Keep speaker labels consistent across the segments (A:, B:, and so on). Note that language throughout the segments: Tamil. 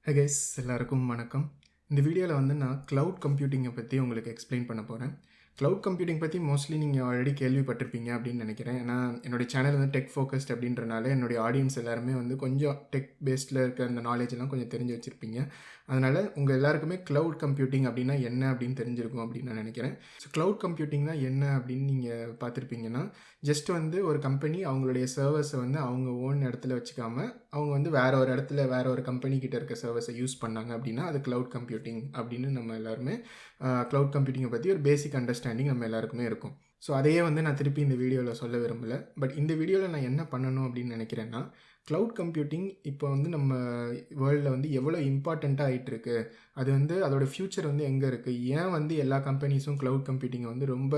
A: ஹே கைஸ், எல்லாருக்கும் வணக்கம். இந்த வீடியோவில் வந்து நான் க்ளவுட் கம்ப்யூட்டிங்கை பற்றி உங்களுக்கு எக்ஸ்பிளைன் பண்ண போகிறேன். க்ளவுட் கம்ப்யூட்டிங் பற்றி மோஸ்ட்லி நீங்கள் ஆல்ரெடி கேள்விப்பட்டிருப்பீங்க அப்படின்னு நினைக்கிறேன். ஏன்னா என்னுடைய சேனல் வந்து டெக் ஃபோக்கஸ்ட் அப்படின்றனால என்னுடைய ஆடியன்ஸ் எல்லாருமே வந்து கொஞ்சம் டெக் பேஸ்டில் இருக்க அந்த நாலேஜெலாம் கொஞ்சம் தெரிஞ்சு வச்சுருப்பீங்க. அதனால் உங்கள் எல்லாருக்குமே க்ளவுட் கம்ப்யூட்டிங் அப்படின்னா என்ன அப்படின்னு தெரிஞ்சிருக்கும் அப்படின்னு நான் நினைக்கிறேன். ஸோ க்ளவுட் கம்ப்யூட்டிங்னா என்ன அப்படின்னு நீங்கள் பார்த்துருப்பீங்கன்னா, ஜஸ்ட் வந்து ஒரு கம்பெனி அவங்களுடைய சர்வர்ஸை வந்து அவங்க ஓன் இடத்துல வச்சுக்காம அவங்க வந்து வேற ஒரு இடத்துல வேற ஒரு கம்பெனி கிட்ட இருக்க சர்வீஸை யூஸ் பண்ணாங்க அப்படின்னா அது க்ளவுட் கம்ப்யூட்டிங் அப்படின்னு நம்ம எல்லாருமே க்ளவுட் கம்ப்யூட்டிங்கை பற்றி ஒரு பேசிக் அண்டர்ஸ்டாண்டிங் நம்ம எல்லாருக்குமே இருக்கும். ஸோ அதையே வந்து நான் திருப்பி இந்த வீடியோவில் சொல்ல விரும்பலை. பட் இந்த வீடியோவில் நான் என்ன பண்ணணும் அப்படின்னு நினைக்கிறேன்னா, க்ளவுட் கம்ப்யூட்டிங் இப்போ வந்து நம்ம வேர்ல்டில் வந்து எவ்வளோ இம்பார்ட்டண்ட்டாக ஆகிட்டு இருக்கு, அது வந்து அதோட ஃப்யூச்சர் வந்து எங்கே இருக்குது, ஏன் வந்து எல்லா கம்பெனிஸும் க்ளவுட் கம்ப்யூட்டிங்கை வந்து ரொம்ப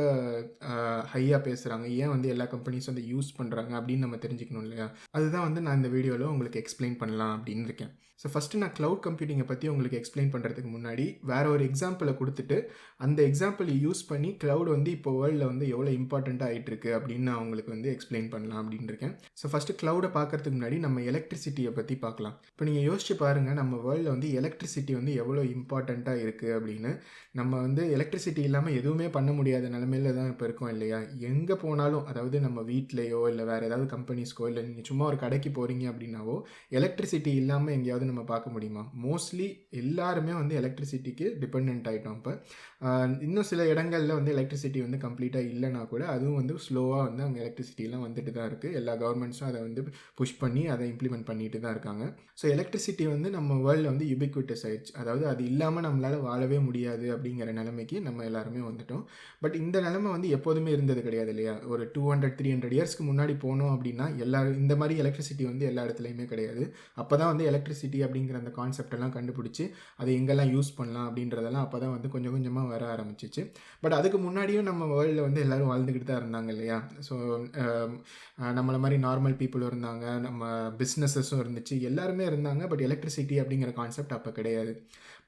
A: ஹையாக பேசுகிறாங்க, ஏன் வந்து எல்லா கம்பெனிஸும் அதை யூஸ் பண்ணுறாங்க அப்படின்னு நம்ம தெரிஞ்சுக்கணும் இல்லையா? அதுதான் வந்து நான் இந்த வீடியோவில் உங்களுக்கு எக்ஸ்பிளைன் பண்ணலாம் அப்படின்னு இருக்கேன். ஸோ ஃபஸ்ட்டு நான் க்ளவுட் கம்ப்யூட்டிங்கை பற்றி உங்களுக்கு எக்ஸ்பிளைன் பண்ணுறதுக்கு முன்னாடி வேறு ஒரு எக்ஸாம்பிளை கொடுத்துட்டு அந்த எக்ஸாம்பிளை யூஸ் பண்ணி க்ளவுட் வந்து இப்போ வேர்ல்டில் வந்து எவ்வளோ இம்பார்ட்டண்ட்டாக ஆகிட்டு இருக்கு அப்படின்னு நான் உங்களுக்கு வந்து எக்ஸ்பிளைன் பண்ணலாம் அப்படின்னு இருக்கேன். ஸோ ஃபஸ்ட்டு க்ளவுடை பார்க்கறதுக்கு முன்னாடி நம்ம எலக்ட்ரிசிட்டியை பற்றி பார்க்கலாம். இப்போ நீங்கள் யோசிச்சு பாருங்கள், நம்ம வேர்ல்டில் வந்து எலக்ட்ரிசிட்டி வந்து எவ்வளோ இம்பார்ட்டண்ட்டாக இருக்குது அப்படின்னு. நம்ம வந்து எலக்ட்ரிசிட்டி இல்லாமல் எதுவுமே பண்ண முடியாத நிலமையில தான் இப்போ இருக்கோம் இல்லையா? எங்கே போனாலும், அதாவது நம்ம வீட்லேயோ இல்லை வேறு ஏதாவது கம்பெனிஸ்க்கோ இல்லை நீங்கள் சும்மா ஒரு கடைக்கு போகிறீங்க அப்படின்னாவோ எலக்ட்ரிசிட்டி இல்லாமல் எங்கேயாவது நம்ம பார்க்க முடியுமா? மோஸ்ட்லி எல்லாருமே வந்து எலக்ட்ரிசிட்டிக்கு டிபெண்ட் ஆகிட்டோம். இப்போ இன்னும் சில இடங்களில் வந்து எலக்ட்ரிசிட்டி வந்து கம்ப்ளீட்டாக இல்லைனா கூட அதுவும் வந்து ஸ்லோவாக வந்து அங்கே எலக்ட்ரிசிட்டிலாம் வந்துட்டு தான் இருக்குது. எல்லா கவர்மெண்ட்ஸும் அதை வந்து புஷ் பண்ணி அதை இம்ப்ளிமெண்ட் பண்ணிட்டு தான் இருக்காங்க. ஸோ எலக்ட்ரிசிட்டி வந்து நம்ம வேர்ல்டில் வந்து யுபிக்விட்டஸ் ஆயிடுச்சு. அதாவது அது இல்லாமல் நம்மளால் வாழவே முடியாது அப்படிங்கிற நிலைமைக்கு நம்ம எல்லாருமே வந்துட்டோம். பட் இந்த நிலைமை வந்து எப்போதுமே இருந்தது கிடையாது இல்லையா? ஒரு 200-300 இயர்ஸ்க்கு முன்னாடி போனோம் அப்படின்னா இந்த மாதிரி எலக்ட்ரிசிட்டி வந்து எல்லா இடத்துலையுமே கிடையாது. அப்போ தான் வந்து எலக்ட்ரிசிட்டி அப்படிங்கிற அந்த கான்செப்ட் எல்லாம் கண்டுபிடிச்சி அதை எங்கெல்லாம் யூஸ் பண்ணலாம் அப்படின்றதெல்லாம் அப்போ தான் வந்து கொஞ்சம் கொஞ்சமாக வர ஆரம்பிச்சிச்சு. பட் அதுக்கு முன்னாடியும் நம்ம வேர்ல்டில் வந்து எல்லோரும் வாழ்ந்துக்கிட்டு தான் இருந்தாங்க இல்லையா? ஸோ நம்மளை மாதிரி நார்மல் பீப்புளும் இருந்தாங்க, நம்ம பிஸ்னஸஸும் இருந்துச்சு, எல்லாருமே இருந்தாங்க. பட் எலக்ட்ரிசிட்டி அப்படிங்கிற கான்செப்ட் அப்போ கிடையாது.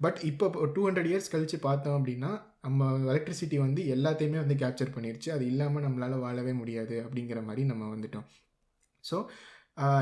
A: பட் இப்போ 200 இயர்ஸ் கழித்து பார்த்தோம் அப்படின்னா நம்ம எலக்ட்ரிசிட்டி வந்து எல்லாத்தையுமே வந்து கேப்சர் பண்ணிடுச்சு. அது இல்லாமல் நம்மளால் வாழவே முடியாது அப்படிங்கிற மாதிரி நம்ம வந்துட்டோம். ஸோ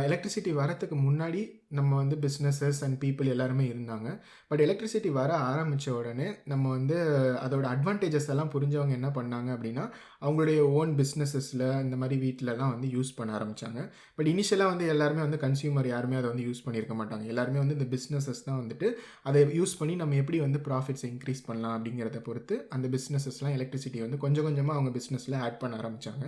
A: எலக்ட்ரிசிட்டி வரத்துக்கு முன்னாடி நம்ம வந்து பிஸ்னஸஸ் அண்ட் பீப்புள் எல்லாருமே இருந்தாங்க. பட் எலக்ட்ரிசிட்டி வர ஆரம்பித்த உடனே நம்ம வந்து அதோட அட்வான்டேஜஸ் எல்லாம் புரிஞ்சவங்க என்ன பண்ணாங்க அப்படின்னா, அவங்களுடைய ஓன் பிஸ்னஸஸில் இந்த மாதிரி வீட்டிலலாம் வந்து யூஸ் பண்ண ஆரம்பித்தாங்க. பட் இனிஷியலாக வந்து எல்லாருமே வந்து கன்சியூமர் யாருமே அதை வந்து யூஸ் பண்ணியிருக்க மாட்டாங்க. எல்லாருமே வந்து இந்த பிஸ்னஸஸ் தான் வந்துட்டு அதை யூஸ் பண்ணி நம்ம எப்படி வந்து ப்ராஃபிட்ஸை இன்க்ரீஸ் பண்ணலாம் அப்படிங்கிறத பொறுத்து அந்த பிஸ்னஸஸ்லாம் எலக்ட்ரிசிட்டி வந்து கொஞ்சம் கொஞ்சமாக அவங்க பிஸ்னஸில் ஆட் பண்ண ஆரம்பித்தாங்க.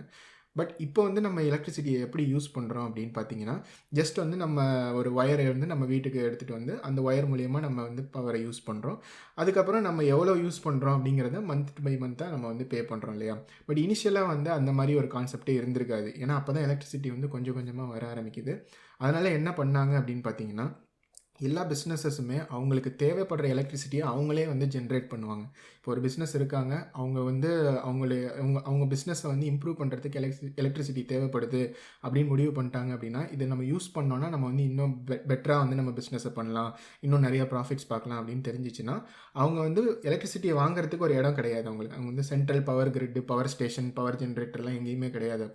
A: பட் இப்போ வந்து நம்ம எலக்ட்ரிசிட்டியை எப்படி யூஸ் பண்ணுறோம் அப்படின்னு பார்த்தீங்கன்னா, ஜஸ்ட் வந்து நம்ம ஒரு ஒயரை வந்து நம்ம வீட்டுக்கு எடுத்துகிட்டு வந்து அந்த ஒயர் மூலிமா நம்ம வந்து பவரை யூஸ் பண்ணுறோம். அதுக்கப்புறம் நம்ம எவ்வளோ யூஸ் பண்ணுறோம் அப்படிங்கிறத மந்த் பை மந்த்தாக நம்ம வந்து பே பண்ணுறோம் இல்லையா? பட் இனிஷியலாக வந்து அந்த மாதிரி ஒரு கான்செப்டே இருந்திருக்காது. ஏன்னா அப்போ தான் எலக்ட்ரிசிட்டி வந்து கொஞ்சம் கொஞ்சமாக வர ஆரம்பிக்குது. அதனால் என்ன பண்ணாங்க அப்படின்னு பார்த்தீங்கன்னா, எல்லா பிஸ்னஸஸுமே அவங்களுக்கு தேவைப்படுற எலக்ட்ரிசிட்டியை அவங்களே வந்து ஜென்ரேட் பண்ணுவாங்க. இப்போ ஒரு பிஸ்னஸ் இருக்காங்க, அவங்க வந்து அவங்க பிஸ்னஸை வந்து இம்ப்ரூவ் பண்ணுறதுக்கு எலக்ட்ரிசிட்டி தேவைப்படுது அப்படின்னு முடிவு பண்ணிட்டாங்க அப்படின்னா, இதை நம்ம யூஸ் பண்ணோன்னா நம்ம வந்து இன்னும் பெட்டராக வந்து நம்ம பிஸ்னஸை பண்ணலாம், இன்னும் நிறைய ப்ராஃபிட்ஸ் பார்க்கலாம் அப்படின்னு தெரிஞ்சிச்சுன்னா, அவங்க வந்து எலக்ட்ரிசிட்டியை வாங்குறதுக்கு ஒரு இடம் கிடையாது அவங்களுக்கு. அவங்க வந்து central power grid, power station, power ஜென்ரேட்டர்லாம் எங்கேயுமே கிடையாது.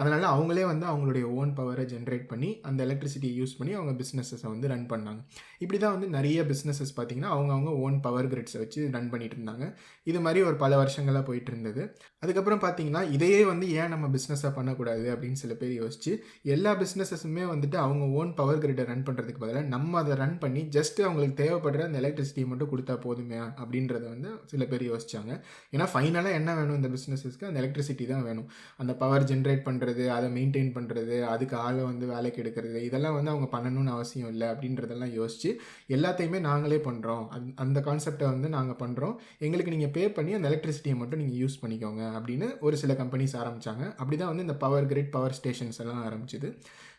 A: அதனால் அவங்களே வந்து அவங்களுடைய ஓன் பவரை ஜென்ரேட் பண்ணி அந்த எலக்ட்ரிசிட்டியை யூஸ் பண்ணி அவங்க பிஸ்னஸஸை வந்து ரன் பண்ணாங்க. இப்படி தான் வந்து நிறைய பிஸ்னஸஸ் பார்த்திங்கன்னா அவங்க ஓன் பவர் கிரிட்ஸை வச்சு ரன் பண்ணிட்டு இருந்தாங்க. இது மாதிரி ஒரு பல வருஷங்களாக போயிட்டு இருந்தது. அதுக்கப்புறம் பார்த்திங்கன்னா, இதையே வந்து ஏன் நம்ம பிஸ்னஸாக பண்ணக்கூடாது அப்படின்னு சில பேர் யோசிச்சு எல்லா பிஸ்னஸஸுமே வந்துட்டு அவங்க ஓன் பவர் கிரிட்டை ரன் பண்ணுறதுக்கு பதிலாக நம்ம அதை ரன் பண்ணி ஜஸ்ட்டு அவங்களுக்கு தேவைப்படுற அந்த எலக்ட்ரிசிட்டியை மட்டும் கொடுத்தா போதுமே அப்படின்றத வந்து சில பேர் யோசிச்சாங்க. ஏன்னா ஃபைனலாக என்ன வேணும் இந்த பிஸ்னஸஸ்க்கு? அந்த எலக்ட்ரிசிட்டி தான் வேணும். அந்த பவர் ஜென்ரேட் பண்ணுறது, அதை மெயின்டைன் பண்ணுறது, அதுக்கு ஆளை வந்து வேலைக்கு எடுக்கிறது, இதெல்லாம் வந்து அவங்க பண்ணணும்னு அவசியம் இல்லை அப்படின்றதெல்லாம் யோசிச்சு எல்லாத்தையுமே நாங்களே பண்ணுறோம், அந்த கான்செப்டை வந்து நாங்கள் பண்ணுறோம், எங்களுக்கு நீங்கள் பே பண்ணி அந்த எலக்ட்ரிசிட்டியை மட்டும் நீங்கள் யூஸ் பண்ணிக்கோங்க அப்படின்னு ஒரு சில கம்பெனிஸ் ஆரம்பித்தாங்க. அப்படி தான் வந்து இந்த பவர் கிரிட், பவர் ஸ்டேஷன்ஸ் எல்லாம் ஆரம்பிச்சுது.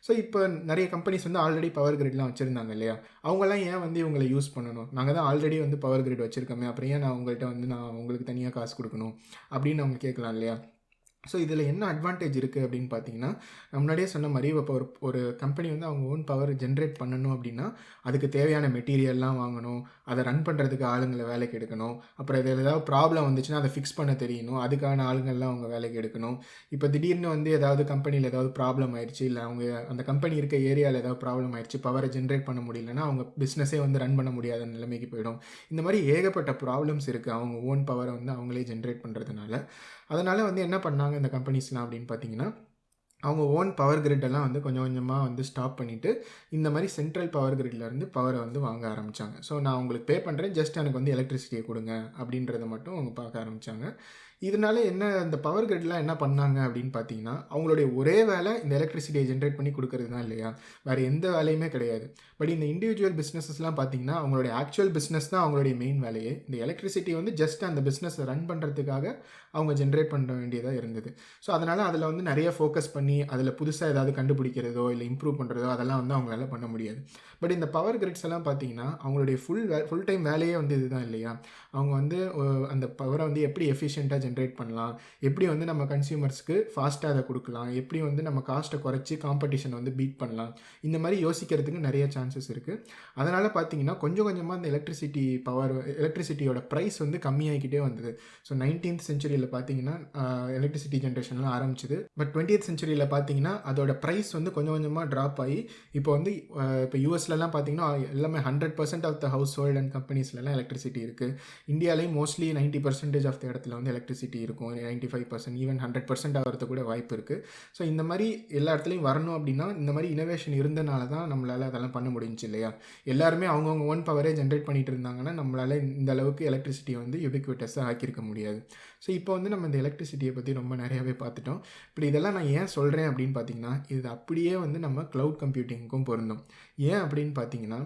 A: ஸோ இப்போ நிறைய கம்பெனிஸ் வந்து ஆல்ரெடி பவர் கிரிட்லாம் வச்சுருந்தாங்க இல்லையா? அவங்களாம் ஏன் வந்து இவங்களை யூஸ் பண்ணணும்? நாங்கள் தான் ஆல்ரெடி வந்து பவர் கிரிட் வச்சுருக்கோமே, அப்புறம் ஏன் நான் உங்களுக்கு தனியாக காசு கொடுக்கணும் அப்படின்னு அவங்க கேட்கலாம் இல்லையா? ஸோ இதில் என்ன அட்வான்டேஜ் இருக்குது அப்படின்னு பார்த்தீங்கன்னா, நான் முன்னாடியே சொன்ன மாரி இப்போ ஒரு ஒரு கம்பெனி வந்து அவங்க ஓன் பவர் ஜென்ரேட் பண்ணணும் அப்படின்னா, அதுக்கு தேவையான மெட்டீரியல்லாம் வாங்கணும். அதை ரன் பண்ணுறதுக்கு ஆளுங்கள வேலைக்கு எடுக்கணும். அப்புறம் இதில் ஏதாவது ப்ராப்ளம் வந்துச்சுன்னா அதை ஃபிக்ஸ் பண்ண தெரியணும். அதுக்கான ஆளுங்கள்லாம் அவங்க வேலைக்கு எடுக்கணும். இப்போ திடீர்னு வந்து ஏதாவது கம்பெனியில் ஏதாவது ப்ராப்ளம் ஆயிடுச்சு, இல்லை அவங்க அந்த கம்பெனி இருக்க ஏரியாவில் ஏதாவது ப்ராப்ளம் ஆயிடுச்சு, பவரை ஜென்ரேட் பண்ண முடியலன்னா அவங்க பிஸ்னஸே வந்து ரன் பண்ண முடியாத நிலைமைக்கு போயிடும். இந்த மாதிரி ஏகப்பட்ட ப்ராப்ளம்ஸ் இருக்குது அவங்க ஓன் பவரை வந்து அவங்களே ஜென்ரேட் பண்ணுறதுனால. அதனால் வந்து என்ன பண்ணாங்க இந்த கம்பெனிஸ்லாம் அப்படின்னு பார்த்தீங்கன்னா, அவங்க ஓன் பவர் கிரிட்டெல்லாம் வந்து கொஞ்சம் கொஞ்சமாக வந்து ஸ்டாப் பண்ணிவிட்டு, இந்த மாதிரி சென்ட்ரல் பவர் கிரிட்லேருந்து பவரை வந்து வாங்க ஆரம்பித்தாங்க. ஸோ நான் உங்களுக்கு பே பண்ணுறேன், ஜஸ்ட் எனக்கு வந்து எலக்ட்ரிசிட்டியை கொடுங்க அப்படின்றத மட்டும் அவங்க பார்க்க ஆரம்பித்தாங்க. இதனால என்ன, இந்த பவர் கிரிட்லாம் என்ன பண்ணாங்க அப்படின்னு பார்த்தீங்கன்னா, அவங்களுடைய ஒரே வேலை இந்த எலக்ட்ரிசிட்டியை ஜென்ரேட் பண்ணி கொடுக்கறது தான் இல்லையா, வேறு எந்த வேலையுமே கிடையாது. பட் இந்த இண்டிவிஜுவல் பிஸ்னஸஸ்லாம் பார்த்தீங்கன்னா, அவங்களுடைய ஆக்சுவல் பிஸ்னஸ் தான் அவங்களுடைய மெயின் வேலையே. இந்த எலக்ட்ரிசிட்டி வந்து ஜஸ்ட் அந்த பிஸ்னஸை ரன் பண்ணுறதுக்காக அவங்க ஜென்ரேட் பண்ண வேண்டியதாக இருந்தது. ஸோ அதனால் அதில் வந்து நிறைய ஃபோக்கஸ் பண்ணி அதில் புதுசாக ஏதாவது கண்டுபிடிக்கிறதோ இல்லை இம்ப்ரூவ் பண்ணுறதோ அதெல்லாம் வந்து அவங்களால பண்ண முடியாது. பட் இந்த பவர் கிரிட்ஸ் எல்லாம் பார்த்தீங்கன்னா, அவங்களுடைய ஃபுல் டைம் வேலையே வந்து இதுதான் இல்லையா. அவங்க வந்து அந்த பவரை வந்து எப்படி எஃபிஷியண்ட்டாக ஜென்ரேட் பண்ணலாம், எப்படி வந்து நம்ம கன்சியூமர்ஸ்க்கு ஃபாஸ்ட்டாக அதை கொடுக்கலாம், எப்படி வந்து நம்ம காஸ்ட்டை குறைச்சி காம்படிஷனை வந்து பீட் பண்ணலாம், இந்த மாதிரி யோசிக்கிறதுக்கு நிறைய சான்சஸ் இருக்குது. அதனால் பார்த்தீங்கன்னா கொஞ்சம் கொஞ்சமாக இந்த எலக்ட்ரிசிட்டியோட ப்ரைஸ் வந்து கம்மியாகிக்கிட்டே வந்தது. ஸோ 19th செஞ்சுரியில் பார்த்தீங்கன்னா எலக்ட்ரிசிட்டி ஜென்ரேஷன்லாம் ஆரம்பிச்சிது. பட் 20th செஞ்சுரியில் பார்த்தீங்கன்னா அதோட ப்ரைஸ் வந்து கொஞ்சம் கொஞ்சமாக ட்ராப் ஆகி இப்போ வந்து இப்போ யூஎஸ்லலாம் பார்த்தீங்கன்னா எல்லாமே 100% of the household and கம்பெனிஸ்லாம் எலக்ட்ரிசிட்டி இருக்குது. இந்தியாவிலையும் மோஸ்ட்லி 90% ஆஃப் த இடத்துல வந்து எலக்ட்ரிசிட்டி இருக்கும். 95%, ஈவன் 100% ஆகிறது கூட வாய்ப்பு இருக்குது. ஸோ இந்த மாதிரி எல்லா இடத்துலையும் வரணும் அப்படின்னா இந்த மாதிரி இனோவேஷன் இருந்தனால தான் நம்மளால் அதெல்லாம் பண்ண முடிஞ்சிச்சு இல்லையா. எல்லாருமே அவங்கவுங்க ஓன் பவரே ஜென்ரேட் பண்ணிட்டு இருந்தாங்கன்னா நம்மளால் இந்த அளவுக்கு எலக்ட்ரிசிட்டியை வந்து யுபிக்விட்டஸாக ஆக்கியிருக்க முடியாது. ஸோ இப்போ வந்து நம்ம இந்த எலக்ட்ரிசிட்டியை பற்றி ரொம்ப நிறையாவே பார்த்துட்டோம். இப்படி இதெல்லாம் நான் ஏன் சொல்கிறேன் அப்படின்னு பார்த்தீங்கன்னா, இது அப்படியே வந்து நம்ம க்ளவுட் கம்ப்யூட்டிங்க்கும் பொருந்தும். ஏன் அப்படின்னு பார்த்தீங்கன்னா,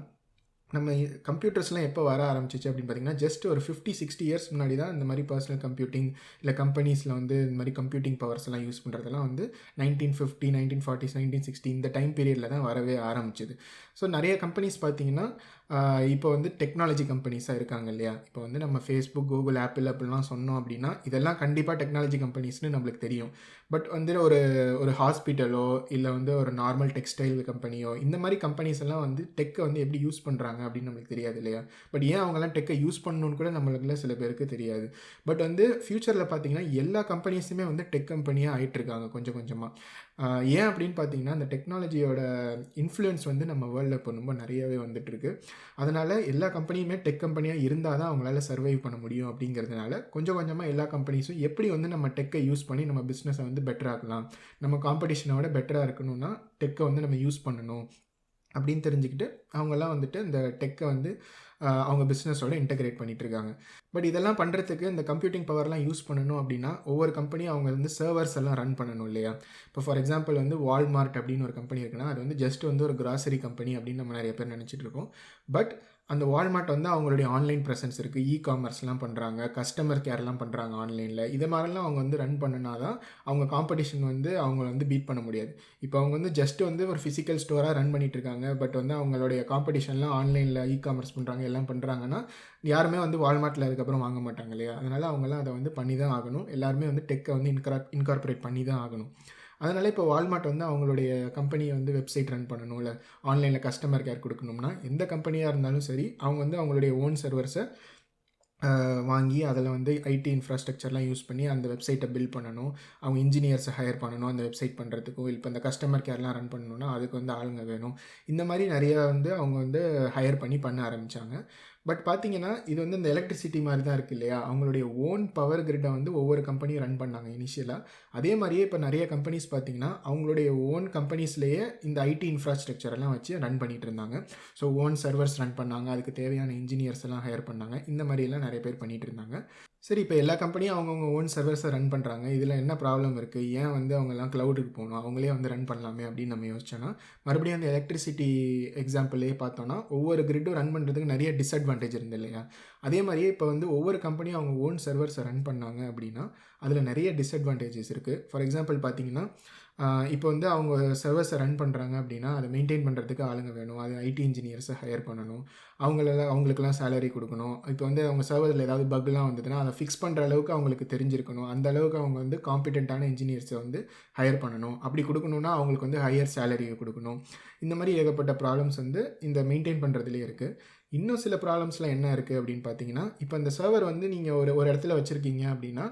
A: நம்ம கம்ப்யூட்டர்ஸ்லாம் எப்போ வர ஆரம்பிச்சிச்சு அப்படின்னு பார்த்தீங்கன்னா, ஜஸ்ட் ஒரு 50-60 இயர்ஸ் முன்னாடி தான் இந்த மாதிரி பர்சனல் கம்ப்யூட்டிங் இல்லை கம்பெனிஸில் வந்து இந்த மாதிரி கம்ப்யூட்டிங் பவர்ஸ் எல்லாம் யூஸ் பண்ணுறதெல்லாம் வந்து 1950, 1940s, 1960 இந்த டைம் பீரியடில் தான் வரவே ஆரம்பிச்சிது. ஸோ நிறைய கம்பெனிஸ் பார்த்தீங்கன்னா இப்போ வந்து டெக்னாலஜி கம்பெனிஸாக இருக்காங்க இல்லையா. இப்போ வந்து நம்ம ஃபேஸ்புக், கூகுள், ஆப்பிள் அப்படிலாம் சொன்னோம் அப்படின்னா இதெல்லாம் கண்டிப்பாக டெக்னாலஜி கம்பெனிஸ்னு நம்மளுக்கு தெரியும். பட் வந்து ஒரு ஹாஸ்பிட்டலோ இல்லை வந்து ஒரு நார்மல் டெக்ஸ்டைல் கம்பெனியோ இந்த மாதிரி கம்பெனிஸ் எல்லாம் வந்து டெக்கை வந்து எப்படி யூஸ் பண்ணுறாங்க அப்படின்னு நம்மளுக்கு தெரியாது இல்லையா. பட் ஏன் அவங்கெல்லாம் டெக்கை யூஸ் பண்ணணுன்னு கூட நம்மளுக்குள்ள சில பேருக்கு தெரியாது. பட் வந்து ஃப்யூச்சரில் பார்த்தீங்கன்னா எல்லா கம்பெனிஸுமே வந்து டெக் கம்பெனியாக ஆகிட்டுருக்காங்க கொஞ்சம் கொஞ்சமாக. ஏன் அப்படின்னு பார்த்தீங்கன்னா, அந்த டெக்னாலஜியோட இன்ஃப்ளூயன்ஸ் வந்து நம்ம வேர்ல்டில் இப்போ ரொம்ப நிறையாவே வந்துட்டுருக்கு. அதனால் எல்லா கம்பெனியுமே டெக் கம்பெனியாக இருந்தால் தான் அவங்களால சர்வைவ் பண்ண முடியும். அப்படிங்கிறதுனால கொஞ்சம் கொஞ்சமாக எல்லா கம்பெனிஸும் எப்படி வந்து நம்ம டெக்கை யூஸ் பண்ணி நம்ம பிஸ்னஸை வந்து பெட்டராக்கலாம், நம்ம காம்படிஷனோட பெட்டராக இருக்கணும்னா டெக்கை வந்து நம்ம யூஸ் பண்ணணும் அப்படின்னு தெரிஞ்சுக்கிட்டு அவங்கெல்லாம் வந்துட்டு இந்த டெக்கை வந்து அவங்க பிஸ்னஸோட இன்டெகிரேட் பண்ணிகிட்ருக்காங்க. பட் இதெல்லாம் பண்ணுறதுக்கு இந்த கம்ப்யூட்டிங் பவர்லாம் யூஸ் பண்ணணும் அப்படின்னா ஒவ்வொரு கம்பெனியும் அவங்க வந்து சர்வர்ஸ் எல்லாம் ரன் பண்ணணும் இல்லையா. இப்போ ஃபார் எக்ஸாம்பிள் வந்து வால்மார்ட் அப்படின்னு ஒரு கம்பெனி இருக்குன்னா அது வந்து ஜஸ்ட் வந்து ஒரு கிராசரி கம்பெனி அப்படின்னு நம்ம நிறைய பேர் நினச்சிட்டு இருக்கோம். பட் அந்த வால்மார்ட் வந்து அவங்களுடைய ஆன்லைன் ப்ரெசன்ஸ் இருக்குது, காமர்ஸ்லாம் பண்ணுறாங்க, கஸ்டமர் கேர்லாம் பண்ணுறாங்க ஆன்லைனில். இது மாதிரிலாம் அவங்க வந்து ரன் பண்ணினா தான் அவங்க காம்படிஷன் வந்து அவங்கள வந்து பீட் பண்ண முடியாது. இப்போ அவங்க வந்து ஜஸ்ட் வந்து ஒரு ஃபிசிக்கல் ஸ்டோராக ரன் பண்ணிகிட்டு இருக்காங்க. பட் வந்து அவங்களுடைய காம்படிஷன்லாம் ஆன்லைனில் காமர்ஸ் பண்ணுறாங்க எல்லாம் பண்ணுறாங்கன்னா யாருமே வந்து வால்மார்ட்டில் அதுக்கப்புறம் வாங்க மாட்டாங்க இல்லையா. அதனால் அவங்களாம் அதை வந்து பண்ணி தான் ஆகணும். எல்லாருமே வந்து டெக்கை வந்து இன்கார்பரேட் பண்ணி தான் ஆகணும். அதனால் இப்போ வால்மார்ட் வந்து அவங்களுடைய கம்பெனியை வந்து வெப்சைட் ரன் பண்ணணும், இல்லை ஆன்லைனில் கஸ்டமர் கேர் கொடுக்கணும்னா எந்த கம்பெனியாக இருந்தாலும் சரி அவங்க வந்து அவங்களுடைய ஓன் சர்வர்ஸை வாங்கி அதில் வந்து ஐடி இன்ஃப்ராஸ்ட்ரக்சர்லாம் யூஸ் பண்ணி அந்த வெப்சைட்டை பில்ட் பண்ணணும். அவங்க இன்ஜினியர்ஸை ஹையர் பண்ணணும் அந்த வெப்சைட் பண்ணுறதுக்கும். இப்போ இந்த கஸ்டமர் கேர்லாம் ரன் பண்ணணுன்னா அதுக்கு வந்து ஆளுங்க வேணும். இந்த மாதிரி நிறையா வந்து அவங்க வந்து ஹையர் பண்ண ஆரம்பித்தாங்க. பட் பார்த்தீங்கன்னா இது வந்து இந்த எலக்ட்ரிசிட்டி மாதிரி தான் இருக்குது இல்லையா. அவங்களுடைய ஓன் பவர் கிரிட்டை வந்து ஒவ்வொரு கம்பெனியும் ரன் பண்ணாங்க இனிஷியலாக. அதே மாதிரியே இப்போ நிறைய கம்பெனிஸ் பார்த்தீங்கன்னா அவங்களுடைய ஓன் கம்பெனிஸ்லேயே இந்த ஐடி இன்ஃப்ராஸ்ட்ரக்சர் எல்லாம் வச்சு ரன் பண்ணிகிட்டு இருந்தாங்க. ஸோ ஓன் சர்வர்ஸ் ரன் பண்ணாங்க, அதுக்கு தேவையான இன்ஜினியர்ஸ் எல்லாம் ஹையர் பண்ணாங்க. இந்த மாதிரியெல்லாம் நிறைய பேர் பண்ணிகிட்டு இருந்தாங்க. சரி, இப்போ எல்லா கம்பெனியும் அவங்கவுங்க ஓன் சர்வர்ஸை ரன் பண்ணுறாங்க. இதில் என்ன ப்ராப்ளம் இருக்குது, ஏன் வந்து அவங்கெல்லாம் க்ளவுடுக்கு போகணும், அவங்களே வந்து ரன் பண்ணலாமே அப்படின்னு நம்ம யோசிச்சோன்னா மறுபடியும் அந்த எலக்ட்ரிசிட்டி எக்ஸாம்பிளே பார்த்தோன்னா ஒவ்வொரு கிரிட்டும் ரன் பண்ணுறதுக்கு நிறைய டிஸ்அட்வான்டேஜ் இருந்து இல்லையா. அதே மாதிரியே இப்போ வந்து ஒவ்வொரு கம்பெனியும் அவங்க ஓன் சர்வர்ஸை ரன் பண்ணாங்க அப்படின்னா அதில் நிறைய டிஸ்அட்வான்டேஜஸ் இருக்குது. ஃபார் எக்ஸாம்பிள் பார்த்தீங்கன்னா இப்போ வந்து அவங்க சர்வர்ஸை ரன் பண்ணுறாங்க அப்படின்னா அதை மெயின்டைன் பண்ணுறதுக்கு ஆளுங்க வேணும். அது ஐடி இன்ஜினியர்ஸை ஹையர் பண்ணணும். அவங்களுக்கெல்லாம் சேலரி கொடுக்கணும். இப்போ வந்து அவங்க சர்வரில் ஏதாவது பக்லாம் வந்ததுன்னா அதை ஃபிக்ஸ் பண்ணுற அளவுக்கு அவங்களுக்கு தெரிஞ்சிருக்கணும். அந்த அளவுக்கு அவங்க வந்து காம்பிடென்ட்டான இன்ஜினியர்ஸை வந்து ஹையர் பண்ணணும். அப்படி கொடுக்கணுன்னா அவங்களுக்கு வந்து ஹையர் சேலரியை கொடுக்கணும். இந்த மாதிரி ஏகப்பட்ட ப்ராப்ளம்ஸ் வந்து இந்த மெயின்டைன் பண்ணுறதுலேயே இருக்குது. இன்னும் சில ப்ராப்ளம்ஸ்லாம் என்ன இருக்குது அப்படின்னு பார்த்தீங்கன்னா, இப்போ அந்த சர்வர் வந்து நீங்கள் ஒரு இடத்துல வச்சுருக்கீங்க அப்படின்னா,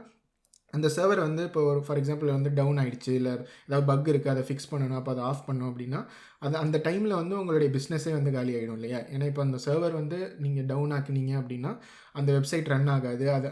A: அந்த சர்வர் வந்து இப்போ ஒரு ஃபார் எக்ஸாம்பிள் வந்து டவுன் ஆகிடுச்சு, இல்லை ஏதாவது பக் இருக்குது, அதை ஃபிக்ஸ் பண்ணணும், அப்போ அதை ஆஃப் பண்ணோம் அப்படின்னா அந்த டைமில் வந்து உங்களுடைய பிஸ்னஸே வந்து காலி ஆகிடும் இல்லையா? ஏன்னா இப்போ அந்த சர்வர் வந்து நீங்கள் டவுன் ஆக்குனீங்க அப்படின்னா அந்த வெப்சைட் ரன் ஆகாது. அது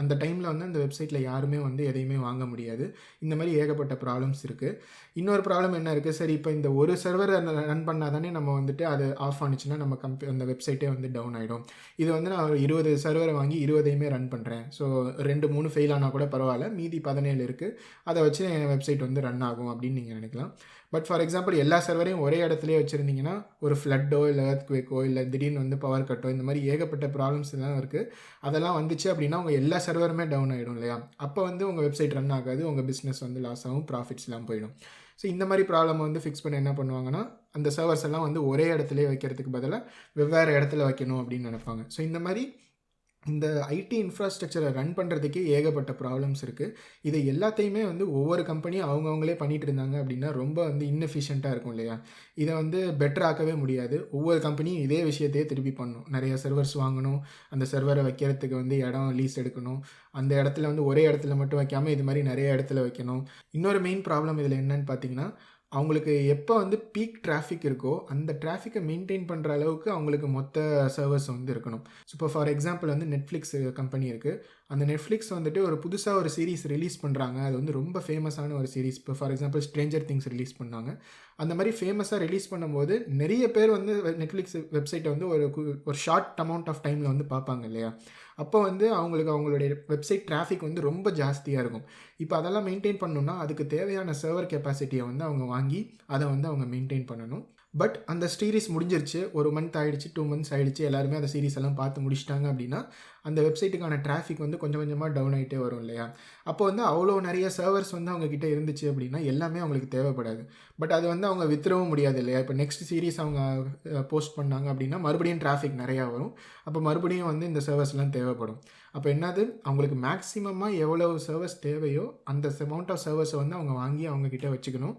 A: அந்த டைமில் வந்து அந்த வெப்சைட்டில் யாருமே வந்து எதையுமே வாங்க முடியாது. இந்த மாதிரி ஏகப்பட்ட ப்ராப்ளம்ஸ் இருக்குது. இன்னொரு ப்ராப்ளம் என்ன இருக்குது, சரி இப்போ இந்த ஒரு சர்வர் ரன் பண்ணால் தானே நம்ம வந்துட்டு அது ஆஃப் ஆனிச்சுன்னா நம்ம அந்த வெப்சைட்டே வந்து டவுன் ஆகிடும். இது வந்து நான் ஒரு 20 சர்வரை வாங்கி 20ஐயுமே ரன் பண்ணுறேன். ஸோ 2-3 ஃபெயில் ஆனால் கூட பரவாயில்ல, மீதி 17 இருக்குது, அதை வச்சு என் வெப்சைட் வந்து ரன் ஆகும் அப்படின்னு நீங்கள் நினைக்கலாம். பட் ஃபார் எக்ஸாம்பிள் எல்லா சர்வரையும் ஒரே இடத்துலேயே வச்சுருந்தீங்கன்னா ஒரு ஃப்ளட்டோ இல்லை எர்த்குவேக்கோ இல்லை திடீர்னு வந்து பவர் கட்டோ இந்த மாதிரி ஏகப்பட்ட ப்ராப்ளம்ஸ் எல்லாம் இருக்குது. அதெல்லாம் வந்துச்சு அப்படின்னா உங்கள் எல்லா சர்வருமே டவுன் ஆகிடும் இல்லையா? அப்போ வந்து உங்கள் வெப்சைட் ரன் ஆகாது, உங்கள் பிஸ்னஸ் வந்து லாஸ் ஆகும், ப்ராஃபிட்ஸ்லாம் போயிடும். ஸோ இந்த மாதிரி ப்ராப்ளம் வந்து ஃபிக்ஸ் பண்ண என்ன பண்ணுவாங்கன்னா, அந்த சர்வர்ஸ் எல்லாம் வந்து ஒரே இடத்துலேயே வைக்கிறதுக்கு பதிலாக வெவ்வேறு இடத்துல வைக்கணும் அப்படின்னு நினைப்பாங்க. ஸோ இந்த மாதிரி இந்த ஐடி இன்ஃப்ராஸ்ட்ரக்சரை ரன் பண்ணுறதுக்கே ஏகப்பட்ட ப்ராப்ளம்ஸ் இருக்குது. இதை எல்லாத்தையுமே வந்து ஒவ்வொரு கம்பெனியும் அவங்கவுங்களே பண்ணிகிட்டு இருந்தாங்க அப்படின்னா ரொம்ப வந்து இன்எஃபிஷியண்ட்டாக இருக்கும் இல்லையா? இதை வந்து பெட்டர் ஆக்கவே முடியாது. ஒவ்வொரு கம்பெனியும் இதே விஷயத்தையே திருப்பி பண்ணணும். நிறைய சர்வர்ஸ் வாங்கணும், அந்த சர்வரை வைக்கிறதுக்கு வந்து இடம் லீஸ் எடுக்கணும், அந்த இடத்துல வந்து ஒரே இடத்துல மட்டும் வைக்காமல் இது மாதிரி நிறைய இடத்துல வைக்கணும். இன்னொரு மெயின் ப்ராப்ளம் இதில் என்னன்னு பார்த்தீங்கன்னா, அவங்களுக்கு எப்போ வந்து பீக் டிராஃபிக் இருக்கோ அந்த டிராஃபிக்கை மெயின்டைன் பண்ணுற அளவுக்கு அவங்களுக்கு மொத்த சர்வர்ஸ் வந்து இருக்கணும். ஸோ இப்போ ஃபார் எக்ஸாம்பிள் வந்து நெட்ஃப்ளிக்ஸ் கம்பெனி இருக்குது. அந்த நெட்ஃப்ளிக்ஸ் வந்துட்டு ஒரு புதுசாக ஒரு சீரிஸ் ரிலீஸ் பண்ணுறாங்க. அது வந்து ரொம்ப ஃபேமஸான ஒரு சீரிஸ். இப்போ for example Stranger things release பண்ணாங்க. அந்த மாதிரி ஃபேமஸாக ரிலீஸ் பண்ணும்போது நிறைய பேர் வந்து நெட்ஃப்ளிக்ஸ் வெப்சைட்டை வந்து ஒரு ஷார்ட் அமௌண்ட் ஆஃப் டைமில் வந்து பார்ப்பாங்க இல்லையா? அப்போ வந்து அவங்களுடைய வெப்சைட் டிராஃபிக் வந்து ரொம்ப ஜாஸ்தியாக இருக்கும். இப்போ அதெல்லாம் மெயின்டைன் பண்ணணுன்னா அதுக்கு தேவையான சர்வர் கெப்பாசிட்டியை வந்து அவங்க வாங்கி அதை வந்து அவங்க மெயின்டைன் பண்ணணும். பட் அந்த சீரிஸ் முடிஞ்சிருச்சு, 1 மந்த் ஆகிடுச்சு, 2 மந்த்ஸ் ஆகிடுச்சு, எல்லாருமே அந்த சீரிஸ் எல்லாம் பார்த்து முடிச்சிட்டாங்க அப்படின்னா அந்த வெப்சைட்டுக்கான டிராஃபிக் வந்து கொஞ்சம் கொஞ்சமாக டவுன் ஆகிட்டே வரும் இல்லையா? அப்போ வந்து அவ்வளோ நிறைய சர்வர்ஸ் வந்து அவங்கக்கிட்ட இருந்துச்சு அப்படின்னா எல்லாமே அவங்களுக்கு தேவைப்படாது. பட் அது வந்து அவங்க வித்துறவும் முடியாது இல்லையா? இப்போ நெக்ஸ்ட் சீரிஸ் அவங்க போஸ்ட் பண்ணாங்க அப்படின்னா மறுபடியும் டிராஃபிக் நிறையா வரும். அப்போ மறுபடியும் வந்து இந்த சர்வர்ஸ்லாம் தேவைப்படும். அப்போ என்னது, அவங்களுக்கு மேக்ஸிமமாக எவ்வளவு சர்வர்ஸ் தேவையோ அந்த அமௌண்ட் ஆஃப் சர்வர்ஸை வந்து அவங்க வாங்கி அவங்கக்கிட்ட வச்சுக்கணும்.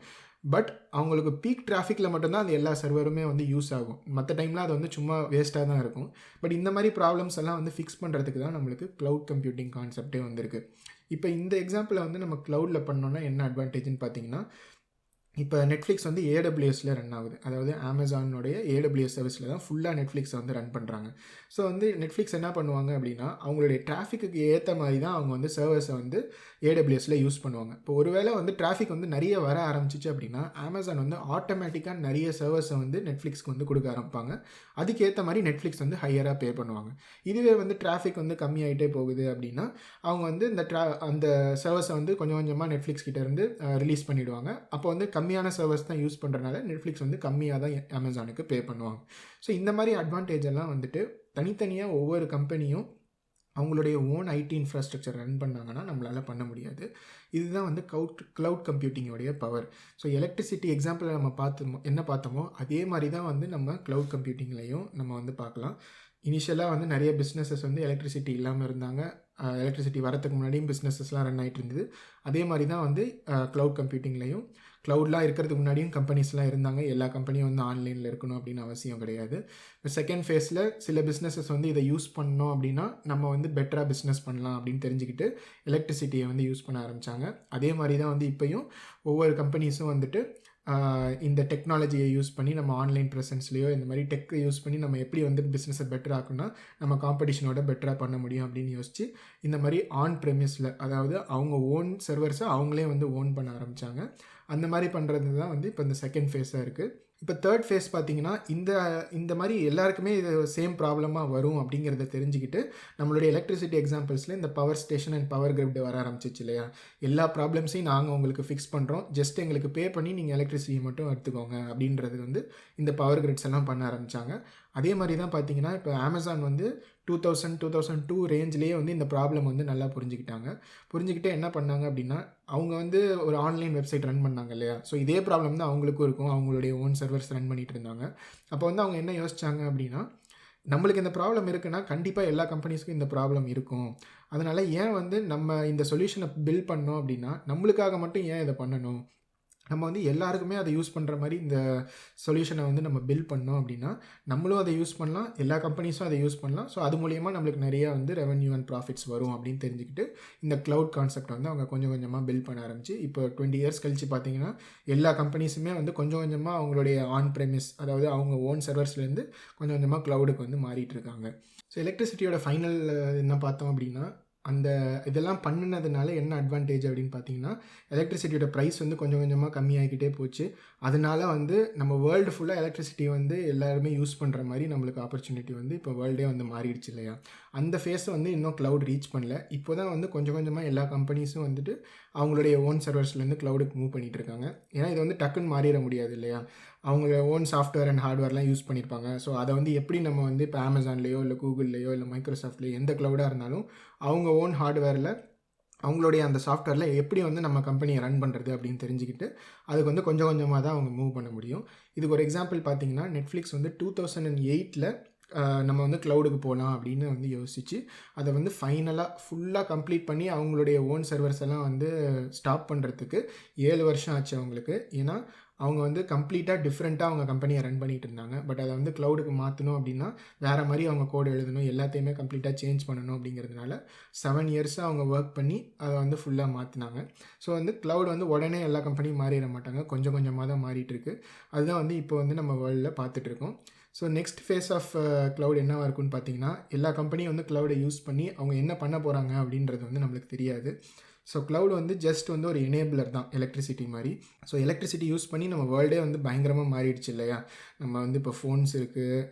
A: பட் அவங்களுக்கு பீக் டிராஃபிக்கில் மட்டும்தான் அந்த எல்லா சர்வருமே வந்து யூஸ் ஆகும். மற்ற டைமில் அது வந்து சும்மா வேஸ்ட்டாக தான் இருக்கும். பட் இந்த மாதிரி ப்ராப்ளம்ஸ் எல்லாம் வந்து ஃபிக்ஸ் பண்ணுறதுக்கு தான் நம்மளுக்கு க்ளவுட் கம்ப்யூட்டிங் கான்செப்டே வந்திருக்கு. இப்போ இந்த எக்ஸாம்பிளை வந்து நம்ம க்ளவுடில் பண்ணோன்னா என்ன அட்வான்டேஜ்னு பார்த்தீங்கன்னா, இப்போ நெட்ஃப்ளிக்ஸ் வந்து ஏடபிள்யூஎஸில் ரன் ஆகுது. அதாவது அமேசானுடைய ஏடபிள்யூஎஸ் சர்வீஸில் தான் ஃபுல்லாக நெட்ஃப்ளிக்ஸை வந்து ரன் பண்ணுறாங்க. ஸோ வந்து நெட்ஃப்ளிக்ஸ் என்ன பண்ணுவாங்க அப்படின்னா, அவங்களுடைய டிராஃபிக்கு ஏற்ற மாதிரி தான் அவங்க வந்து சர்வர்ஸை வந்து ஏடபிள்யூஎஸில் யூஸ் பண்ணுவாங்க. இப்போ ஒருவேளை வந்து டிராஃபிக் வந்து நிறைய வர ஆரம்பிச்சிச்சு அப்படின்னா அமேசான் வந்து ஆட்டோமேட்டிக்காக நிறைய சர்வர்ஸை வந்து நெட்ஃப்ளிக்ஸ்க்கு வந்து கொடுக்க ஆரம்பிப்பாங்க. அதுக்கேற்ற மாதிரி நெட்ஃப்ளிக்ஸ் வந்து ஹையராக பே பண்ணுவாங்க. இதுவே வந்து டிராஃபிக் வந்து கம்மியாகிட்டே போகுது அப்படின்னா அவங்க வந்து அந்த சர்வர்ஸை வந்து கொஞ்சம் கொஞ்சமாக நெட்ஃப்ளிக்ஸ் கிட்டேருந்து ரிலீஸ் பண்ணிவிடுவாங்க. அப்போ வந்து கம்மியான சர்வர்ஸ் தான் யூஸ் பண்ணுறனால நெட்ஃப்ளிக்ஸ் வந்து கம்மியாக தான் அமேசானுக்கு பே பண்ணுவாங்க. ஸோ இந்த மாதிரி அட்வான்டேஜ் எல்லாம் வந்துட்டு தனித்தனியாக ஒவ்வொரு கம்பெனியும் அவங்களுடைய ஓன் ஐடி இன்ஃப்ராஸ்ட்ரக்சர் ரன் பண்ணாங்கன்னா நம்மளால் பண்ண முடியாது. இதுதான் வந்து க்ளவுட் கம்ப்யூட்டிங்கோடைய பவர். ஸோ எலக்ட்ரிசிட்டி எக்ஸாம்பிள் நம்ம என்ன பார்த்தோமோ அதே மாதிரி தான் வந்து நம்ம க்ளவுட் கம்ப்யூட்டிங்லேயும் நம்ம வந்து பார்க்கலாம். இனிஷியலாக வந்து நிறைய பிஸ்னஸஸ் வந்து எலக்ட்ரிசிட்டி இல்லாமல் இருந்தாங்க. எலக்ட்ரிசிட்டி வரத்துக்கு முன்னாடியும் பிஸ்னஸஸ்லாம் ரன் ஆகிட்டு இருந்தது. அதே மாதிரி தான் வந்து க்ளவுட் கம்ப்யூட்டிங்லேயும் க்ளவுட்லாம் இருக்கிறதுக்கு முன்னாடியும் கம்பெனிஸ்லாம் இருந்தாங்க. எல்லா கம்பெனியும் வந்து ஆன்லைனில் இருக்கணும் அப்படின்னு அவசியம் கிடையாது. இப்போ செகண்ட் ஃபேஸில் சில பிஸ்னஸஸ் வந்து இதை யூஸ் பண்ணோம் அப்படின்னா நம்ம வந்து பெட்டராக பிஸ்னஸ் பண்ணலாம் அப்படின்னு தெரிஞ்சுக்கிட்டு எலக்ட்ரிசிட்டியை வந்து யூஸ் பண்ண ஆரம்பித்தாங்க. அதே மாதிரி தான் வந்து இப்போயும் ஒவ்வொரு கம்பெனிஸும் வந்துட்டு இந்த டெக்னாலஜியை யூஸ் பண்ணி நம்ம ஆன்லைன் ப்ரெசன்ஸ்லையோ இந்த மாதிரி டெக்கை யூஸ் பண்ணி நம்ம எப்படி வந்து பிஸ்னஸை பெட்டர் ஆக்குனா நம்ம காம்படிஷனோட பெட்டராக பண்ண முடியும் அப்படின்னு யோசிச்சு இந்த மாதிரி ஆன் ப்ரெமிஸில், அதாவது அவங்க ஓன் சர்வர்ஸை அவங்களே வந்து ஓன் பண்ண ஆரம்பித்தாங்க. அந்த மாதிரி பண்ணுறது தான் வந்து இப்போ இந்த செகண்ட் ஃபேஸாக இருக்குது. இப்போ தேர்ட் ஃபேஸ் பார்த்தீங்கன்னா இந்த மாதிரி எல்லாருக்குமே இது சேம் ப்ராப்ளமாக வரும் அப்படிங்கிறத தெரிஞ்சுக்கிட்டு நம்மளுடைய எலக்ட்ரிசிட்டி எக்ஸாம்பிள்ஸில் இந்த power station and power grid வர ஆரம்பிச்சிச்சு இல்லையா? எல்லா ப்ராப்ளம்ஸையும் நாங்கள் உங்களுக்கு ஃபிக்ஸ் பண்ணுறோம், ஜஸ்ட் எங்களுக்கு பே பண்ணி நீங்கள் எலக்ட்ரிசிட்டி மட்டும் எடுத்துக்கோங்க அப்படின்றது வந்து இந்த பவர் கிரிட்ஸ் எல்லாம் பண்ண ஆரம்பித்தாங்க. அதே மாதிரி தான் பார்த்தீங்கன்னா இப்போ அமேசான் வந்து 2002 ரேஞ்சிலேயே வந்து இந்த ப்ராப்ளம் வந்து நல்லா புரிஞ்சுக்கிட்டு என்ன பண்ணாங்க அப்படின்னா, அவங்க வந்து ஒரு ஆன்லைன் வெப்சைட் ரன் பண்ணாங்க இல்லையா? ஸோ இதே ப்ராப்ளம் தான் அவங்களுக்கும் இருக்கும். அவங்களுடைய ஓன் சர்வர்ஸ் ரன் பண்ணிட்டு இருந்தாங்க. அப்போ வந்து அவங்க என்ன யோசிச்சாங்க அப்படின்னா, நம்மளுக்கு இந்த ப்ராப்ளம் இருக்குன்னா, கண்டிப்பா எல்லா கம்பெனிஸ்க்கும் இந்த ப்ராப்ளம் இருக்கும். அதனால ஏன் வந்து நம்ம இந்த சொல்யூஷன பில்ட் பண்ணோம் அப்படின்னா, நம்மளுக்காக மட்டும் ஏன் இத பண்ணணும்? நம்ம வந்து எல்லாருக்குமே அதை யூஸ் பண்ணுற மாதிரி இந்த சொல்யூஷனை வந்து நம்ம பில்ட் பண்ணோம் அப்படின்னா, நம்மளும் அதை யூஸ் பண்ணலாம், எல்லா கம்பெனிஸும் அதை யூஸ் பண்ணலாம். ஸோ அது மூலியமாக நம்மளுக்கு நிறையா வந்து ரெவென்யூ அண்ட் ப்ராஃபிட்ஸ் வரும் அப்படின்னு தெரிஞ்சுக்கிட்டு இந்த க்ளவுட் கான்செப்ட் வந்து அவங்க கொஞ்சம் கொஞ்சமாக பில்ட் பண்ண ஆரம்பிச்சு இப்போ 20 இயர்ஸ் கழிச்சு பார்த்தீங்கன்னா, எல்லா கம்பெனிஸுமே வந்து கொஞ்சம் கொஞ்சமாக அவங்களுடைய ஆன் ப்ரெமிஸ், அதாவது அவங்க ஓன் சர்வர்ஸ்லேருந்து கொஞ்சம் கொஞ்சமாக க்ளவுடுக்கு வந்து மாறிட்டு இருக்காங்க. ஸோ எலக்ட்ரிசிட்டியோட ஃபைனல் என்ன பார்த்தோம் அப்படின்னா, அந்த இதெல்லாம் பண்ணுனதுனால என்ன அட்வான்டேஜ் அப்படின்னு பார்த்தீங்கன்னா, எலக்ட்ரிசிட்டியோட ப்ரைஸ் வந்து கொஞ்சம் கொஞ்சமாக கம்மியாகிக்கிட்டே போச்சு. அதனால வந்து நம்ம வேர்ல்டு ஃபுல்லாக எலக்ட்ரிசிட்டி வந்து எல்லாருமே யூஸ் பண்ணுற மாதிரி நம்மளுக்கு ஆப்பர்ச்சுனிட்டி வந்து இப்போ வேர்ல்டே வந்து மாறிடுச்சு இல்லையா? அந்த ஃபேஸை வந்து இன்னும் க்ளவுட் ரீச் பண்ணல. இப்போ தான் வந்து கொஞ்சம் கொஞ்சமாக எல்லா கம்பெனிஸும் வந்துட்டு அவங்களுடைய ஓன் சர்வர்ஸ்லேருந்து க்ளவுடுக்கு மூவ் பண்ணிகிட்டு இருக்காங்க. ஏன்னா இது வந்து டக்குன்னு மாறிட முடியாது இல்லையா? அவங்க ஓன் சாஃப்ட்வேர் அண்ட் ஹார்ட்வேர்லாம் யூஸ் பண்ணியிருப்பாங்க. ஸோ அதை வந்து எப்படி நம்ம வந்து இப்போ அமேசான்லேயோ இல்லை கூகுள்லேயோ இல்லை மைக்ரோசாஃப்ட்லேயோ எந்த க்ளவுடாக இருந்தாலும் அவங்க ஓன் ஹார்ட்வேரில் அவங்களுடைய அந்த சாஃப்ட்வேரில் எப்படி வந்து நம்ம கம்பெனியை ரன் பண்ணுறது அப்படின்னு தெரிஞ்சுக்கிட்டு அதுக்கு வந்து கொஞ்சம் கொஞ்சமாக தான் அவங்க மூவ் பண்ண முடியும். இதுக்கு ஒரு எக்ஸாம்பிள் பார்த்தீங்கன்னா, நெட்ஃப்ளிக்ஸ் வந்து 2008ல் நம்ம வந்து க்ளவுடுக்கு போகலாம் அப்படின்னு வந்து யோசிச்சு அதை வந்து ஃபுல்லாக கம்ப்ளீட் பண்ணி அவங்களுடைய ஓன் சர்வர்ஸ் எல்லாம் வந்து ஸ்டாப் பண்ணுறதுக்கு 7 வருஷம் ஆச்சு அவங்களுக்கு. ஏன்னா அவங்க வந்து கம்ப்ளீட்டாக டிஃப்ரெண்ட்டாக அவங்க கம்பெனியை ரன் பண்ணிகிட்டு இருந்தாங்க. பட் அதை வந்து க்ளவுடுக்கு மாற்றணும் அப்படின்னா வேறு மாதிரி அவங்க கோடு எழுதணும், எல்லாத்தையுமே கம்ப்ளீட்டாக சேஞ்ச் பண்ணணும். அப்படிங்கிறதுனால 7 இயர்ஸாக அவங்க ஒர்க் பண்ணி அதை வந்து ஃபுல்லாக மாற்றினாங்க. ஸோ வந்து க்ளவுட் வந்து உடனே எல்லா கம்பெனியும் மாறிட மாட்டாங்க, கொஞ்சம் கொஞ்சமாக தான் மாறிட்டுருக்கு. அதுதான் வந்து இப்போ வந்து நம்ம வேர்ல்டில் பார்த்துட்ருக்கோம். So next phase of cloud என்னவாக இருக்குன்னு பார்த்தீங்கன்னா, எல்லா கம்பெனியும் வந்து க்ளவுடை யூஸ் பண்ணி அவங்க என்ன பண்ண போகிறாங்க அப்படின்றது வந்து நம்மளுக்கு தெரியாது. ஸோ க்ளவுட் வந்து ஜஸ்ட் வந்து ஒரு எனேபிளர் தான் எலக்ட்ரிசிட்டி மாதிரி. ஸோ எலக்ட்ரிசிட்டி யூஸ் பண்ணி நம்ம வேர்ல்டே வந்து பயங்கரமாக மாறிடுச்சு இல்லையா? நம்ம வந்து இப்போ ஃபோன்ஸ் இருக்குது,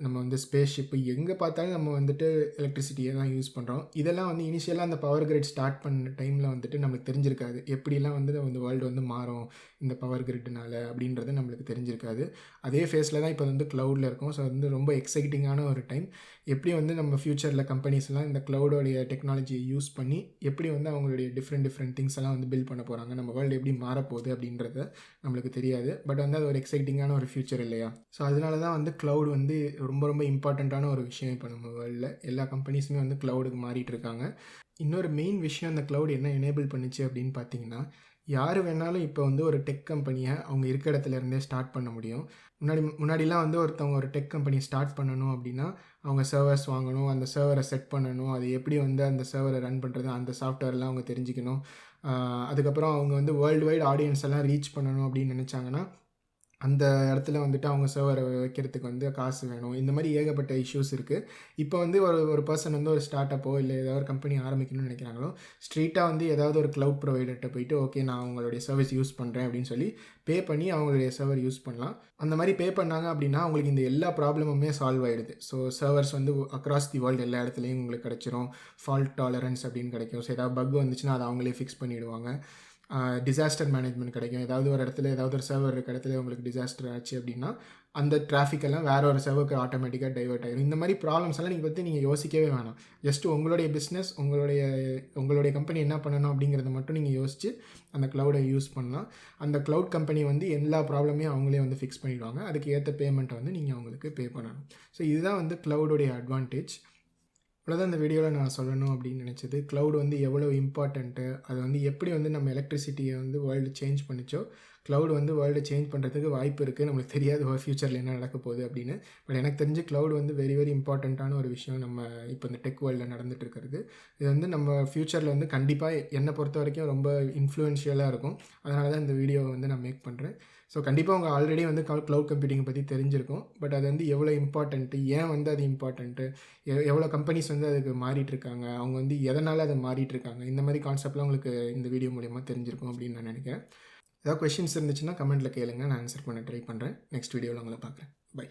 A: நம்ம வந்து ஸ்பேஸ் ஷிப்பு, எங்கே பார்த்தாலும் நம்ம வந்துட்டு எலக்ட்ரிசிட்டியை தான் யூஸ் பண்ணுறோம். இதெல்லாம் வந்து இனிஷியலாக அந்த பவர் கிரிட் ஸ்டார்ட் பண்ண டைமில் வந்துட்டு நம்மளுக்கு தெரிஞ்சிருக்காது, எப்படிலாம் வந்து அந்த வேர்ல்டு வந்து மாறும் இந்த பவர் கிரிட்னால அப்படின்றது நம்மளுக்கு தெரிஞ்சிருக்காது. அதே ஃபேஸில் தான் இப்போ வந்து க்ளவுடில் இருக்கும். ஸோ வந்து ரொம்ப எக்ஸைட்டிங்கான ஒரு டைம். எப்படி வந்து நம்ம ஃப்யூச்சரில் கம்பெனிஸ்லாம் இந்த க்ளவுடோடைய டெக்னாலஜியை யூஸ் பண்ணி எப்படி வந்து அவங்களுடைய டிஃப்ரெண்ட் திங்ஸ் எல்லாம் வந்து பில்ட் பண்ண போகிறாங்க, நம்ம வேர்ல்டு எப்படி மாறப்போகுது அப்படின்றத நம்மளுக்கு தெரியாது. பட் வந்து அது ஒரு எக்ஸைட்டிங்கான ஒரு ஃப்யூச்சர் இல்லையா? ஸோ அதனால தான் வந்து க்ளவுட் வந்து ரொம்ப ரொம்ப இம்பார்ட்டண்ட்டான ஒரு விஷயம். இப்போ நம்ம வேர்ல்டில் எல்லா கம்பெனிஸுமே வந்து க்ளவுடுக்கு மாறிட்டு இருக்காங்க. இன்னொரு மெயின் விஷயம் அந்த க்ளவுட் என்ன எனேபிள் பண்ணிச்சு அப்படின்னு பார்த்தீங்கன்னா, யார் வேணாலும் இப்போ வந்து ஒரு டெக் கம்பெனியை அவங்க இருக்க இடத்துல இருந்தே ஸ்டார்ட் பண்ண முடியும். முன்னாடிலாம் வந்து ஒருத்தவங்க ஒரு டெக் கம்பெனி ஸ்டார்ட் பண்ணணும் அப்படின்னா அவங்க சர்வர்ஸ் வாங்கணும், அந்த சர்வரை செட் பண்ணணும், அது எப்படி வந்து அந்த சர்வரை ரன் பண்ணுறது, அந்த சாஃப்ட்வேர்லாம் அவங்க தெரிஞ்சுக்கணும். அதுக்கப்புறம் அவங்க வந்து வேர்ல்டு வைட் ஆடியன்ஸ் எல்லாம் ரீச் பண்ணணும் அப்படின்னு நினச்சாங்கன்னா அந்த இடத்துல வந்துட்டு அவங்க சர்வரை வைக்கிறதுக்கு வந்து காசு வேணும். இந்த மாதிரி ஏகப்பட்ட இஷ்யூஸ் இருக்குது. இப்போ வந்து ஒரு பர்சன் வந்து ஒரு ஸ்டார்ட் அப்போ இல்லை ஏதாவது ஒரு கம்பெனி ஆரம்பிக்கணும்னு நினைக்கிறாங்களோ, ஸ்ட்ரெயிட்டாக வந்து ஏதாவது ஒரு க்ளவுட் ப்ரொவைடர்கிட்ட போயிட்டு ஓகே நான் அவங்களுடைய சர்வீஸ் யூஸ் பண்ணுறேன் அப்படின்னு சொல்லி பே பண்ணி அவங்களுடைய சர்வர் யூஸ் பண்ணலாம். அந்த மாதிரி பே பண்ணாங்க அப்படின்னா அவங்களுக்கு இந்த எல்லா ப்ராப்ளமுமே சால்வ் ஆகிடுது. ஸோ சர்வர்ஸ் வந்து அக்ராஸ் தி வேர்ல்டு எல்லா இடத்துலையும் உங்களுக்கு கிடச்சிரும். ஃபால்ட் டாலரன்ஸ் அப்படின்னு கிடைக்கும். ஸோ ஏதாவது பக் வந்துச்சுன்னா அதை அவங்களே ஃபிக்ஸ் பண்ணிவிடுவாங்க. டிசாஸ்டர் மேனேஜ்மெண்ட் கிடைக்கும். ஏதாவது ஒரு இடத்துல ஏதாவது ஒரு சர்வர் இருக்க இடத்துல உங்களுக்கு டிசாஸ்டர் ஆச்சு அப்படின்னா அந்த டிராஃபிக் எல்லாம் வேற ஒரு சர்வருக்கு ஆட்டோமேட்டிக்காக டைவர்ட் ஆகிடும். இந்த மாதிரி ப்ராப்ளம்ஸ் எல்லாம் நீங்கள் யோசிக்கவே வேணாம். ஜஸ்ட் உங்களுடைய பிஸ்னஸ், உங்களுடைய கம்பெனி என்ன பண்ணணும் அப்படிங்கிறத மட்டும் நீங்கள் யோசித்து அந்த க்ளவுடை யூஸ் பண்ணலாம். அந்த க்ளவுட் கம்பெனி வந்து எல்லா ப்ராப்ளமையும் அவங்களே வந்து ஃபிக்ஸ் பண்ணிவிடுவாங்க. அதுக்கு ஏற்ற பேமெண்ட்டை வந்து நீங்கள் அவங்களுக்கு பே பண்ணணும். ஸோ இதுதான் வந்து க்ளவுடோடைய அட்வான்டேஜ். இவ்வளோதான் இந்த வீடியோவில் நான் சொல்லணும் அப்படின்னு நினச்சது. க்ளவுட் வந்து எவ்வளோ இம்பார்ட்டண்ட்டு, அது வந்து எப்படி வந்து நம்ம எலக்ட்ரிசிட்டியை வந்து வேர்ல்டு சேஞ்ச் பண்ணிச்சோ, க்ளவுட் வந்து வேர்ல்டு சேஞ்ச் பண்ணுறதுக்கு வாய்ப்பு இருக்குது. நம்மளுக்கு தெரியாது ஃப்யூச்சரில் என்ன நடக்க போகுது அப்படின்னு. பட் எனக்கு தெரிஞ்சு க்ளவுட் வந்து வெரி வெரி இம்பார்ட்டண்ட்டான ஒரு விஷயம் நம்ம இப்போ இந்த டெக் வேர்ல்டில் நடந்துட்டு இருக்கிறது. இது வந்து நம்ம ஃப்யூச்சரில் வந்து கண்டிப்பாக என்னை பொறுத்த வரைக்கும் ரொம்ப இன்ஃப்ளூயன்ஷியலாக இருக்கும். அதனால தான் இந்த வீடியோவை வந்து நான் மேக் பண்ணுறேன். ஸோ கண்டிப்பாக அவங்க ஆல்ரெடி வந்து க்ளவுட் கம்ப்யூட்டிங்கை பற்றி தெரிஞ்சிருக்கும். பட் அது வந்து எவ்வளோ இம்பார்ட்டண்ட்டு, ஏன் வந்து அது இம்பார்ட்டண்ட்டு, எவ்வளோ கம்பெனிஸ் வந்து அதுக்கு மாறிட்டுருக்காங்க, அவங்க வந்து எதனால் அதை மாறிட்டுருக்காங்க, இந்த மாதிரி கான்செப்ட்லாம் உங்களுக்கு இந்த வீடியோ மூலிமா தெரிஞ்சிருக்கும் அப்படின்னு நான் நினைக்கிறேன். ஏதாவது கொஷின்ஸ் இருந்துச்சுன்னா கமெண்ட்டில் கேளுங்க, நான் ஆன்சர் பண்ண ட்ரை பண்ணுறேன். நெக்ஸ்ட் வீடியோவில் உங்களை பார்க்குறேன். பை.